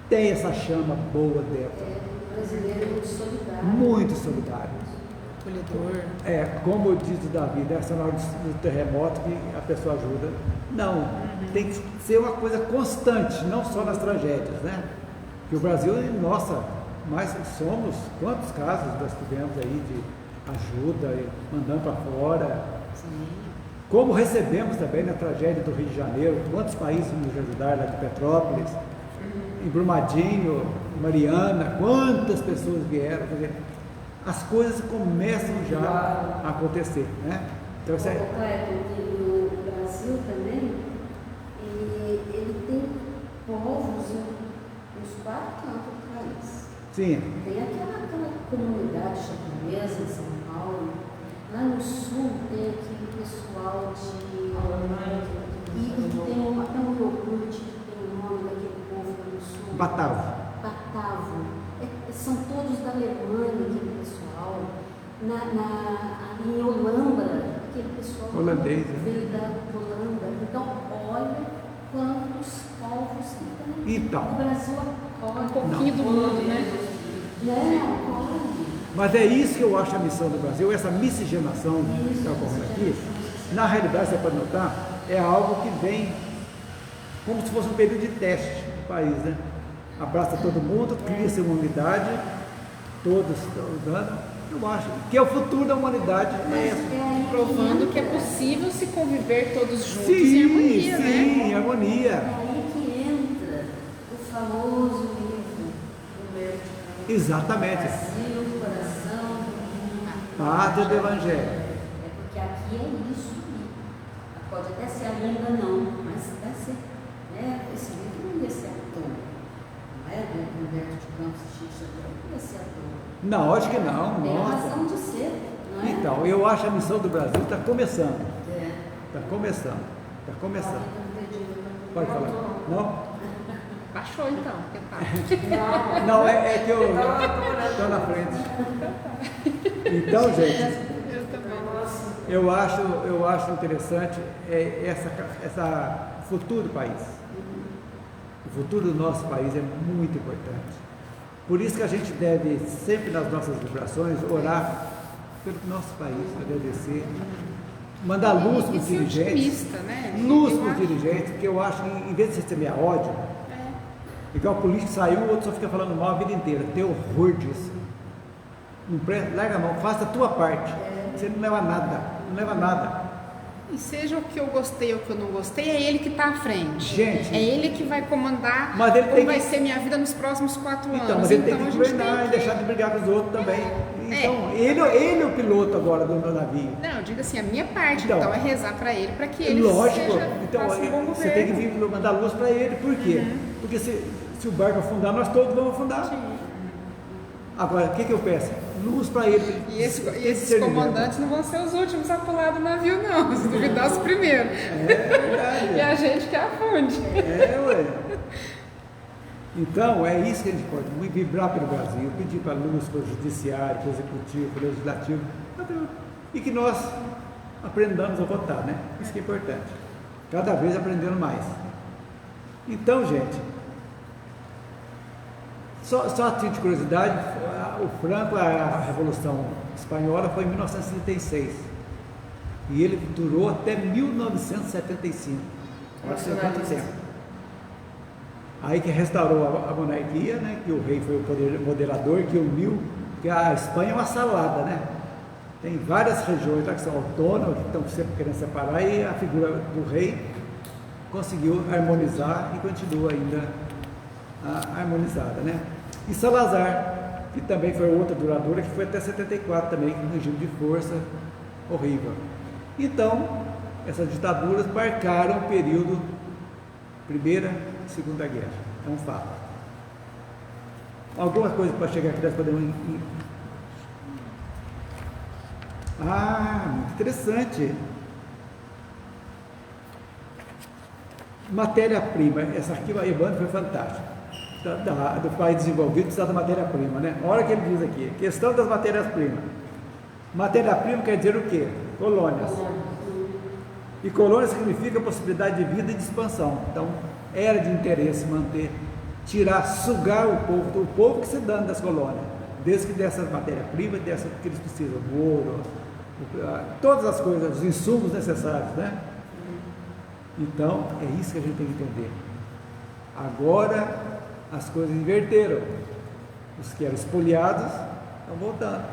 tem essa chama boa dentro.
O brasileiro é muito solidário.
Muito solidário.
Acolhedor.
Como diz o Davi, essa hora do terremoto que a pessoa ajuda. Não, tem que ser uma coisa constante, não só nas tragédias, né? Que o Brasil, nossa, mas somos, quantos casos nós tivemos aí de ajuda, mandando para fora.
Sim.
Como recebemos também na tragédia do Rio de Janeiro, quantos países nos ajudaram lá de Petrópolis, em Brumadinho, Mariana, quantas pessoas vieram, quer dizer, as coisas começam já a acontecer, né? Então, isso
no Brasil também, ele tem povos nos 4 cantos do país.
Sim.
Tem aquela comunidade japonesa em São Paulo, lá no sul tem aquele pessoal e tem um iogurte que tem o nome daquele povo lá no sul.
Batavo.
São todos da em Holanda, aquele pessoal
Holandês, né?
veio da Holanda. Então, olha quantos povos tem.
Então.
O Brasil
Um
acolhe.
pouquinho do mundo, né?
Acolhe.
Mas é isso que eu acho a missão do Brasil, essa miscigenação que está ocorrendo aqui. Na realidade, você pode notar, é algo que vem como se fosse um período de teste do país, né? Abraça todo mundo, cria-se uma unidade, todos estão dando. Eu acho que é o futuro da humanidade.
Provando que é possível se conviver todos juntos
Sim,
em harmonia, né?
sim, em harmonia.
É aí que entra o famoso livro Humberto Camus.
Exatamente.
Brasil, coração do mundo.
Pátria do Evangelho.
É porque aqui é isso. Pode até ser ainda não, mas vai ser. Esse livro não ia ser à toa. Não é do Humberto de Campos e Chico Xavier, não ia ser à toa.
Não, acho que não.
Tem
Nossa.
razão de ser, não é?
Então, eu acho a missão do Brasil está começando.
É.
Está começando. Está começando.
Pode
Pode falar. Não?
Baixou então, que tal?
Não, é que eu estou na frente. Então, gente, eu acho interessante essa futuro do país. O futuro do nosso país é muito importante. Por isso que a gente deve, sempre nas nossas vibrações, orar pelo nosso país, agradecer, mandar luz para os dirigentes,
otimista, né?
luz para os dirigentes, porque eu acho que em vez de você semear ódio, igual o político saiu, o outro só fica falando mal a vida inteira, tem horror disso. Não larga a mão, faça a tua parte, você não leva nada, não leva nada.
E seja o que eu gostei ou o que eu não gostei, é ele que está à frente.
Gente,
é ele que vai comandar
mas ele
como
tem
vai
que...
ser minha vida nos próximos 4 anos.
Então, mas ele tem
a
que
gente
governar
tem
e
que...
deixar de brigar com os outros também. Então, ele é o piloto agora do meu navio.
Não, eu digo assim, a minha parte,
Então,
então é rezar para ele, para que ele
lógico,
seja,
então
faça um bom
você tem que
governo.
vir mandar luz para ele, por quê? Porque se o barco afundar, nós todos vamos afundar.
Sim.
Agora, o que eu peço? Luz para ele.
E esses comandantes não vão ser os últimos a pular do navio, não. Se duvidar, os primeiros.
É verdade.
E a gente que afunde.
Ué. Então, é isso que a gente pode vibrar pelo Brasil, pedir para luz para o judiciário, para o executivo, para o legislativo, e que nós aprendamos a votar, né? Isso que é importante. Cada vez aprendendo mais. Então, gente, só a título de curiosidade, o Franco, a Revolução Espanhola foi em 1936 e ele durou até 1975. Olha quanto tempo. Aí que restaurou a monarquia, né, que o rei foi o poder moderador, que uniu, porque a Espanha é uma salada, né? Tem várias regiões lá que são autônomas, que estão sempre querendo separar, e a figura do rei conseguiu harmonizar e continua ainda harmonizada, né? E Salazar, que também foi outra duradoura, que foi até 74 também, com um regime de força horrível. Então, essas ditaduras marcaram o período Primeira e Segunda Guerra. É um fato. Alguma coisa para chegar aqui, nós podemos... muito interessante. Matéria-prima. Essa aqui, o Evandro, foi fantástico. Do país desenvolvido precisa da matéria-prima, né? Olha o que ele diz aqui, questão das matérias-primas. Matéria-prima quer dizer o quê? Colônias. E colônia significa possibilidade de vida e de expansão. Então, era de interesse manter, sugar o povo que se dane das colônias, desde que dessas matérias-primas, dessas que eles precisam, o ouro, todas as coisas, os insumos necessários, né? Então, é isso que a gente tem que entender. Agora, as coisas inverteram. Os que eram espoliados estão voltando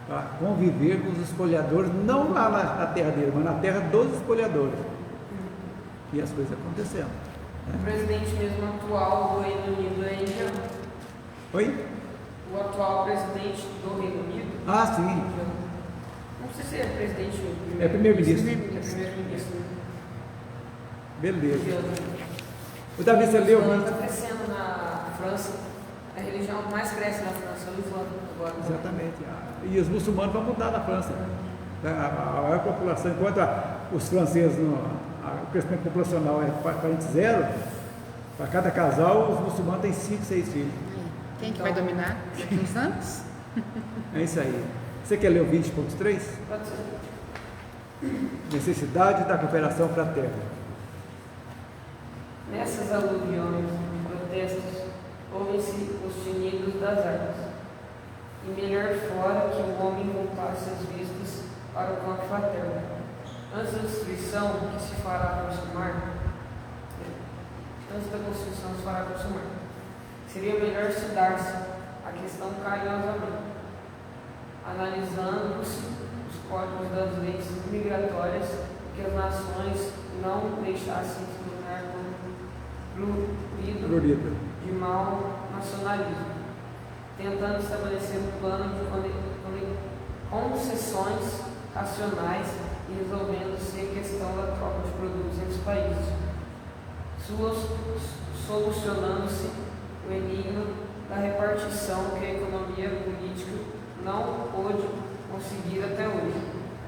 para conviver com os espoliadores, não lá na terra dele, mas na terra dos espoliadores. E as coisas acontecendo.
O presidente mesmo atual do Reino Unido é indiano.
Oi?
O atual presidente do Reino Unido.
Sim.
Não sei se é presidente ou
É primeiro-ministro.
Primeiro-ministro.
Beleza. O Davi, você leu?
Está crescendo na França. A religião mais cresce na França, o Islã agora.
Exatamente. E os muçulmanos vão mudar na França. A maior população, enquanto os franceses, o crescimento populacional é praticamente zero, para cada casal, os muçulmanos têm 5, 6 filhos.
Quem que vai dominar daqui uns anos?
É isso aí. Você quer ler o 20.3?
Pode ser.
Necessidade da cooperação fraterna.
Nessas aluviões de protestos, ouvem-se os tinidos das armas. E melhor fora que o homem voltasse as vistas para o campo fraterno. Antes da destruição que se fará consumar, seria melhor estudar-se a questão carinhosamente, analisando-se os códigos das leis migratórias, que as nações não deixassem se tornar prurido de mau nacionalismo, tentando estabelecer um plano de concessões racionais e resolvendo-se a questão da troca de produtos entre os países, solucionando-se o enigma da repartição que a economia política não pôde conseguir até hoje,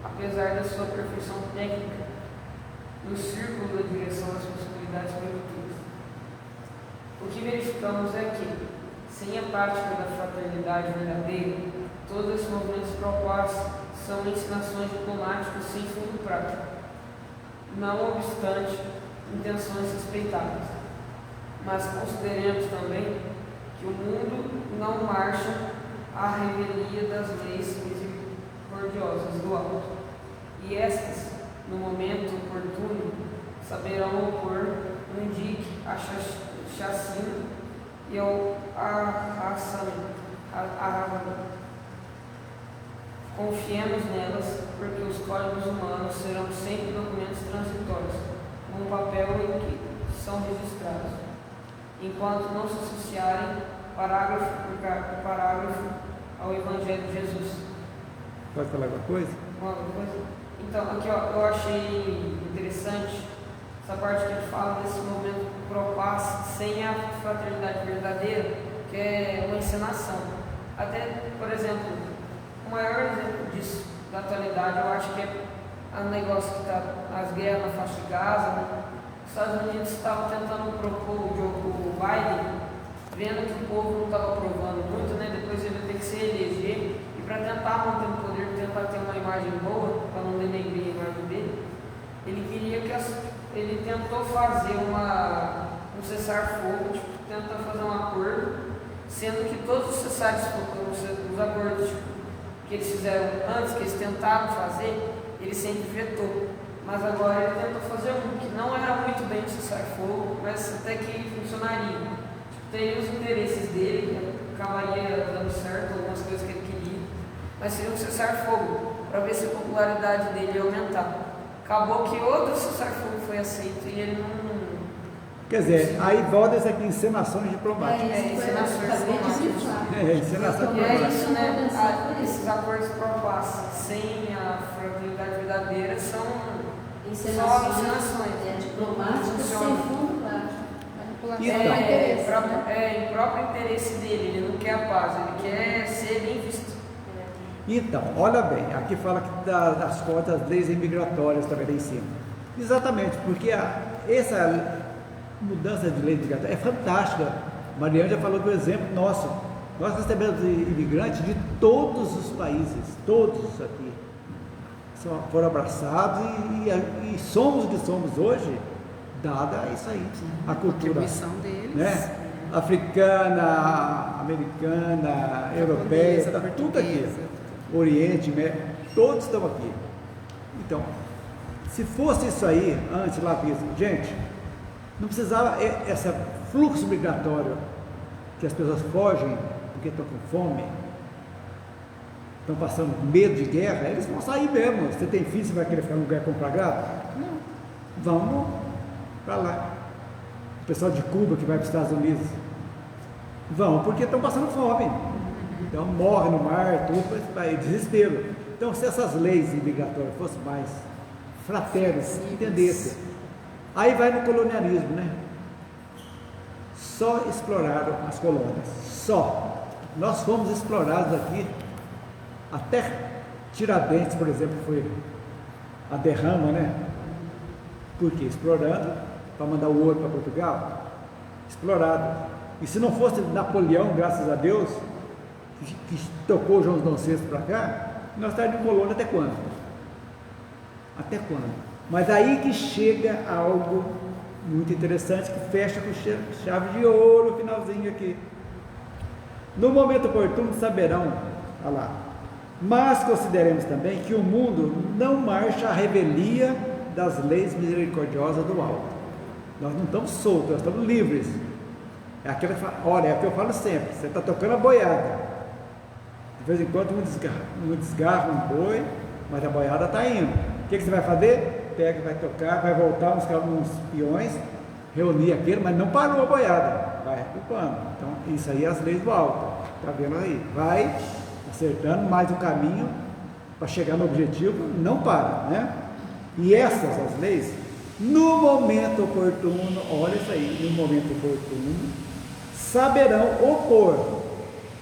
apesar da sua perfeição técnica no círculo da direção das possibilidades produtivas. O que verificamos é que, sem a prática da fraternidade verdadeira, todos esses movimentos propostos são ensinações diplomáticas sem fundo prático, não obstante intenções respeitáveis. Mas consideremos também que o mundo não marcha à revelia das leis misericordiosas do alto, e estas, no momento oportuno, saberão opor um dique à chacina e ao arrasamento. Confiemos nelas, porque os códigos humanos serão sempre documentos transitórios, com um papel em que são registrados, enquanto não se associarem parágrafo por parágrafo ao Evangelho de Jesus.
Pode falar alguma coisa?
Então, aqui ó, eu achei interessante essa parte que ele fala desse momento propaz sem a fraternidade verdadeira, que é uma encenação. Até, por exemplo, o maior exemplo disso da atualidade, eu acho que é o negócio que está as guerras na faixa de Gaza, né? Os Estados Unidos estavam tentando propor o Biden, vendo que o povo não estava aprovando muito, né? Depois ele vai ter que se eleger, e para tentar manter o poder, tentar ter uma imagem boa, para não denegrir a imagem dele, ele tentou fazer um cessar-fogo, tipo, tenta fazer um acordo, sendo que todos os os acordos que eles fizeram antes, que eles tentaram fazer, ele sempre vetou. Mas agora ele tentou fazer um que não era muito bem um cessar-fogo, mas até que funcionaria. Tipo, teria os interesses dele, acabaria dando certo algumas coisas que ele queria, mas seria um cessar-fogo, para ver se a popularidade dele ia aumentar. Acabou que outro cessar-fogo foi aceito e ele não...
Quer dizer, aí volta isso aqui, encenações diplomáticas.
Encenações diplomáticas.
Encenação
E é
diplomática.
isso, né? Esses acordos propassos sem a fraternidade verdadeira são só encenações.
Diplomáticas sem fundo prático.
Em próprio interesse dele, ele não quer a paz, ele quer ser bem visto.
Então, olha bem, aqui fala que das cotas, das leis imigratórias também lá em cima. Exatamente, porque essa mudança de lei migratória é fantástica. Mariana já falou do exemplo nosso. Nós recebemos imigrantes de todos os países, todos aqui. Foram abraçados e somos o que somos hoje, dada isso aí, a cultura
deles,
né? Africana, americana, europeia, tá tudo aqui. Oriente, todos estão aqui. Então, se fosse isso aí, antes lá, gente, não precisava esse fluxo migratório que as pessoas fogem porque estão com fome, estão passando medo de guerra, eles vão sair mesmo. Você tem filho, você vai querer ficar num lugar comprado? Não. Vamos para lá. O pessoal de Cuba que vai para os Estados Unidos, vão porque estão passando fome. Então morre no mar, tudo, vai desespero. Então, se essas leis migratórias fossem mais fraternas, entendessem, aí vai no colonialismo, né? Só exploraram as colônias, só. Nós fomos explorados aqui, até Tiradentes, por exemplo, foi a derrama, né? Por quê? Explorando, para mandar o ouro para Portugal, explorado. E se não fosse Napoleão, graças a Deus, que tocou João VI para cá, Nós estaremos em colônia até quando? Até quando? Mas aí que chega algo muito interessante que fecha com chave de ouro o finalzinho aqui. No momento oportuno saberão, olha lá, mas consideremos também que o mundo não marcha à revelia das leis misericordiosas do alto. Nós não estamos soltos, nós estamos livres. É aquilo que olha, é o que eu falo sempre, você está tocando a boiada. De vez em quando um desgarra um boi, mas a boiada está indo. O que você vai fazer? Pega, vai tocar, vai voltar uns peões, reunir aquilo, mas não parou a boiada, vai ocupando. Então, isso aí é as leis do alto, está vendo aí? Vai acertando mais o caminho para chegar no objetivo, não para, né? E essas, as leis, no momento oportuno, olha isso aí, no momento oportuno, saberão opor,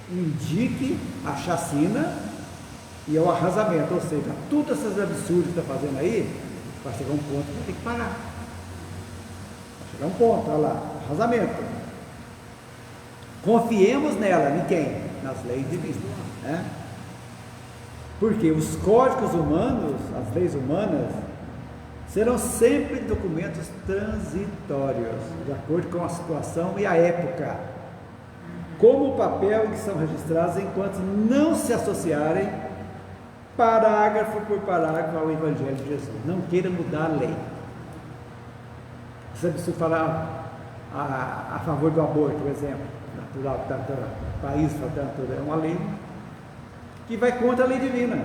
indique a chacina e ao arrasamento, ou seja, todos esses absurdos que está fazendo aí, vai chegar um ponto que vai ter que parar. Vai chegar um ponto, olha lá, arrasamento. Confiemos nela, em quem? Nas leis divinas, né? Porque os códigos humanos, as leis humanas, serão sempre documentos transitórios, de acordo com a situação e a época, como o papel em que são registrados enquanto não se associarem parágrafo por parágrafo ao Evangelho de Jesus. Não queira mudar a lei. Você precisa falar a favor do aborto, por exemplo, natural, país, portanto, é uma lei que vai contra a lei divina.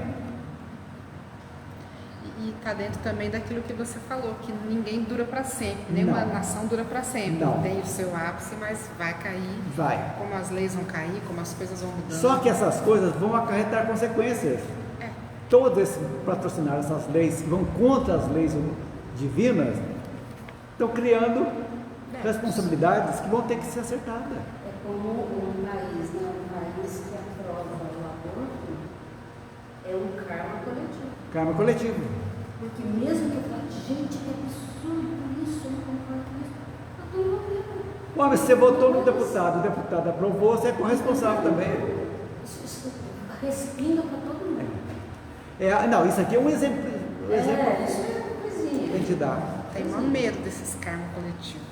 E está dentro também daquilo que você falou, que ninguém dura para sempre, nenhuma nação dura para sempre.
Não.
Tem o seu ápice, mas vai cair.
Vai.
Como as leis vão cair, como as coisas vão mudando.
Só que essas coisas vão acarretar consequências. Todos esses patrocinaram essas leis que vão contra as leis divinas, estão criando responsabilidades que vão ter que ser acertadas.
É como um país, né? Um país que aprova o aborto é um karma coletivo.
Karma coletivo.
Porque mesmo que eu fale, gente, que absurdo isso, eu não concordo com isso, eu estou envolvendo.
Mas você votou no deputado, o deputado aprovou, você é corresponsável também.
Isso respinga para todo mundo.
Não, isso aqui é um exemplo.
Isso é uma coisinha.
Que a gente dá.
Tem maior medo desses karma coletivos.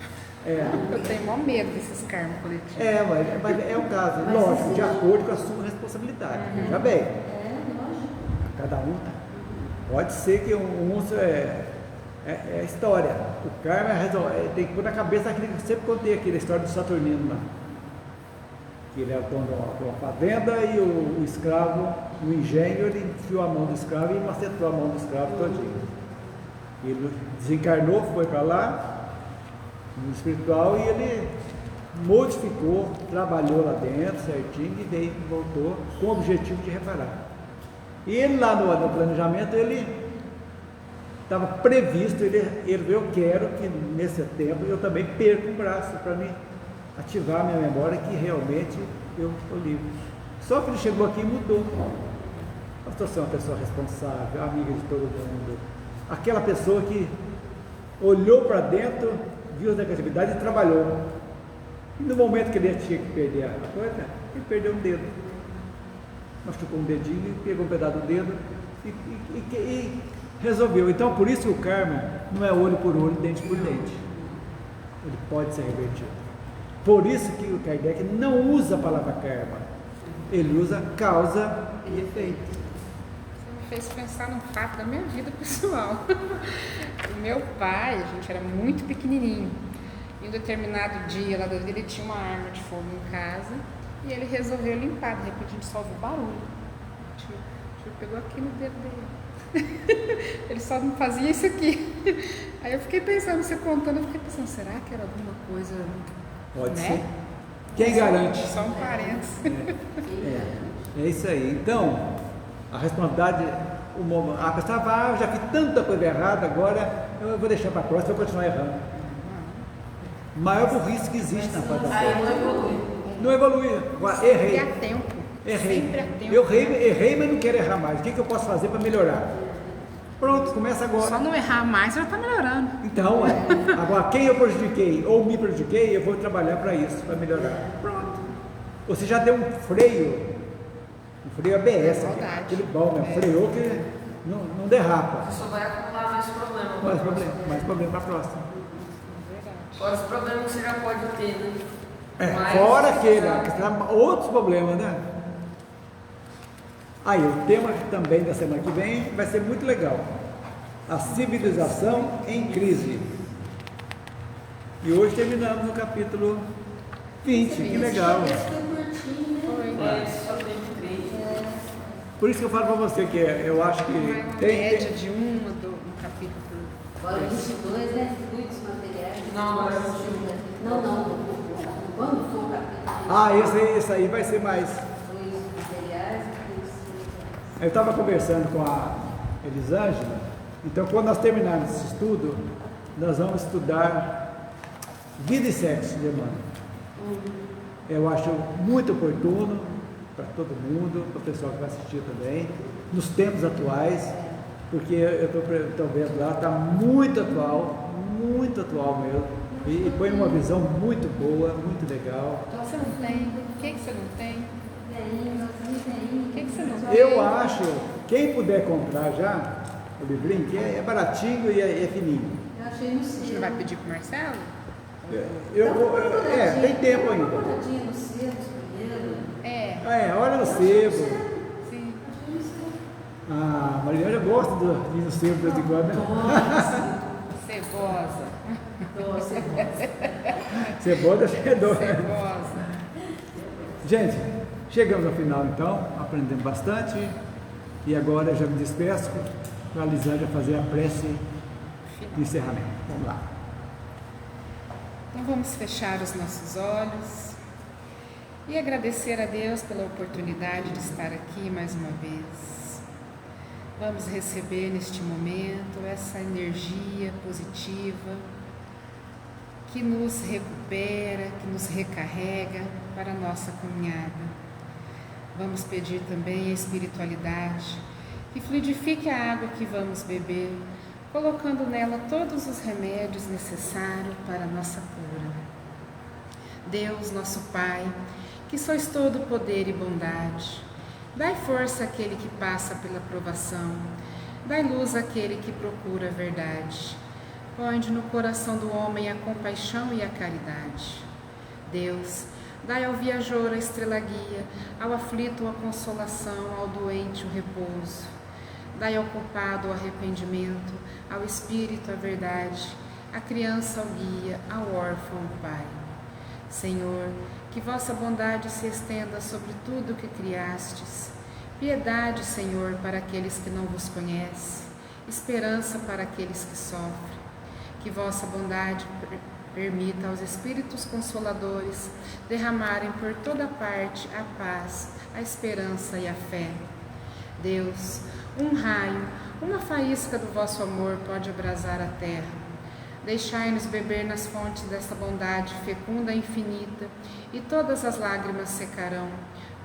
Eu tenho maior medo desses karma coletivos.
Mas é um caso,
Mas
lógico,
assim,
de acordo com a sua responsabilidade. Já bem.
Lógico.
Cada um. Pode ser que é história. O karma tem que pôr na cabeça aquilo que eu sempre contei aqui, a história do Saturnino lá. Que ele era dono de uma fazenda e o escravo, no engenho, ele enfiou a mão do escravo e macetou a mão do escravo todinho. Ele desencarnou, foi para lá, no espiritual, e ele modificou, trabalhou lá dentro certinho e daí voltou com o objetivo de reparar. E ele lá no planejamento, ele estava previsto, ele eu quero que nesse tempo eu também perca um braço para me ativar minha memória que realmente eu estou livre. Só que ele chegou aqui e mudou. Pastor, você é uma pessoa responsável, amiga de todo mundo, aquela pessoa que olhou para dentro, viu as negatividades e trabalhou. E no momento que ele tinha que perder a coisa, ele perdeu um dedo. Machucou um dedinho, pegou um pedaço do dedo e resolveu. Então, por isso que o karma não é olho por olho, dente por dente. Ele pode ser revertido. Por isso que o Kardec não usa a palavra karma. Ele usa causa e efeito.
Você me fez pensar num fato da minha vida pessoal. O meu pai, a gente era muito pequenininho. Em um determinado dia lá da vida, ele tinha uma arma de fogo em casa. E ele resolveu limpar, de repente a gente só ouviu barulho. O tio pegou aqui no dedo dele. Ele só não fazia isso aqui. Aí eu fiquei pensando, você contando, eu fiquei pensando, será que era alguma coisa,
Pode
né?
ser. Quem garante?
Só um parênteses.
É isso aí. Então, a responsabilidade, a pessoa vai, eu já fiz tanta coisa errada, agora eu vou deixar para a próxima, eu vou continuar errando. O maior burrice que existe na face da
Aí
terra.
não evolui.
Não evolui. Agora, errei.
Sempre há tempo.
Errei.
Sempre há tempo.
Eu errei, mas não quero errar mais. O que eu posso fazer para melhorar? Pronto, começa agora.
Só não errar mais, já está melhorando.
Então, agora quem eu prejudiquei ou me prejudiquei, eu vou trabalhar para isso, para melhorar. Pronto. Você já deu um freio Um freio ABS,
Verdade.
aquele bom, né? Freou que não derrapa.
Você só vai acumular mais problema.
Mais problema para a próxima.
Verdade.
Fora os problemas que você já pode ter, né? Mas-
Fora que outros problemas, né? Aí, o tema também da semana que vem vai ser muito legal. A civilização em crise. E hoje terminamos no capítulo 20, que legal.
Esse foi curtinho, né?
Foi.
É, só tem 3.
Por isso que eu falo para você que eu acho que
Uma média de uma um capítulo por
Agora 22, né? Fluidos materiais.
Não, agora é
Não. Quando for o capítulo?
Ah, esse aí vai ser mais.
Fluidos materiais e fluidos materiais.
Eu estava conversando com a Elisângela, então quando nós terminarmos esse estudo, nós vamos estudar vida e sexo de Emmanuel. Eu acho muito oportuno para todo mundo, para o pessoal que vai assistir também, nos tempos atuais, porque eu estou vendo lá, está muito atual mesmo, e põe uma visão muito boa, muito legal.
Então você não tem? O que você não tem? O que você não tem?
Eu acho, quem puder comprar já, o livrinho, que é baratinho e é fininho.
Eu achei no
A gente não vai pedir pro Marcelo?
Tem tempo ainda.
Uma olhadinha no sebo primeiro.
Olha no sebo.
Sim.
A Mariana gosta de ir no sebo de vez em quando, né?
Cebosa.
Cebola é fedor.
Cebosa.
Gente, chegamos ao final então, aprendemos bastante. E agora eu já me despeço para a Lisângela fazer a prece de encerramento. Vamos lá.
Então vamos fechar os nossos olhos e agradecer a Deus pela oportunidade de estar aqui mais uma vez. Vamos receber neste momento essa energia positiva que nos recupera, que nos recarrega para a nossa caminhada. Vamos pedir também a espiritualidade que fluidifique a água que vamos beber, colocando nela todos os remédios necessários para a nossa cura. Deus, nosso Pai, que sois todo poder e bondade, dai força àquele que passa pela provação, dai luz àquele que procura a verdade. Ponde no coração do homem a compaixão e a caridade. Deus, dai ao viajor a estrela guia, ao aflito a consolação, ao doente o repouso. Dai ao culpado o arrependimento, ao espírito a verdade, à criança o guia, ao órfão o pai. Senhor, que vossa bondade se estenda sobre tudo o que criastes. Piedade, Senhor, para aqueles que não vos conhecem, esperança para aqueles que sofrem. Que vossa bondade permita aos Espíritos Consoladores derramarem por toda parte a paz, a esperança e a fé. Deus, um raio, uma faísca do vosso amor pode abrasar a terra. Deixai-nos beber nas fontes desta bondade fecunda e infinita, e todas as lágrimas secarão,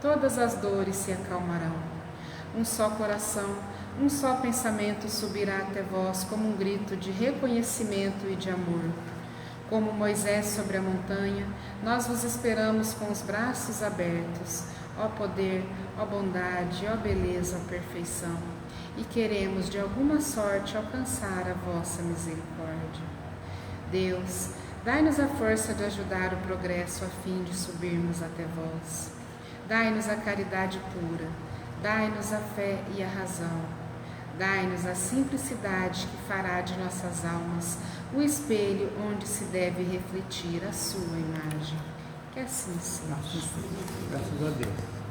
todas as dores se acalmarão. Um só coração, um só pensamento subirá até vós como um grito de reconhecimento e de amor. Como Moisés sobre a montanha, nós vos esperamos com os braços abertos, ó poder, ó bondade, ó beleza, ó perfeição, e queremos de alguma sorte alcançar a vossa misericórdia. Deus, dai-nos a força de ajudar o progresso a fim de subirmos até vós. Dai-nos a caridade pura, dai-nos a fé e a razão. Dai-nos a simplicidade que fará de nossas almas o espelho onde se deve refletir a sua imagem. Que assim seja.
Graças a Deus.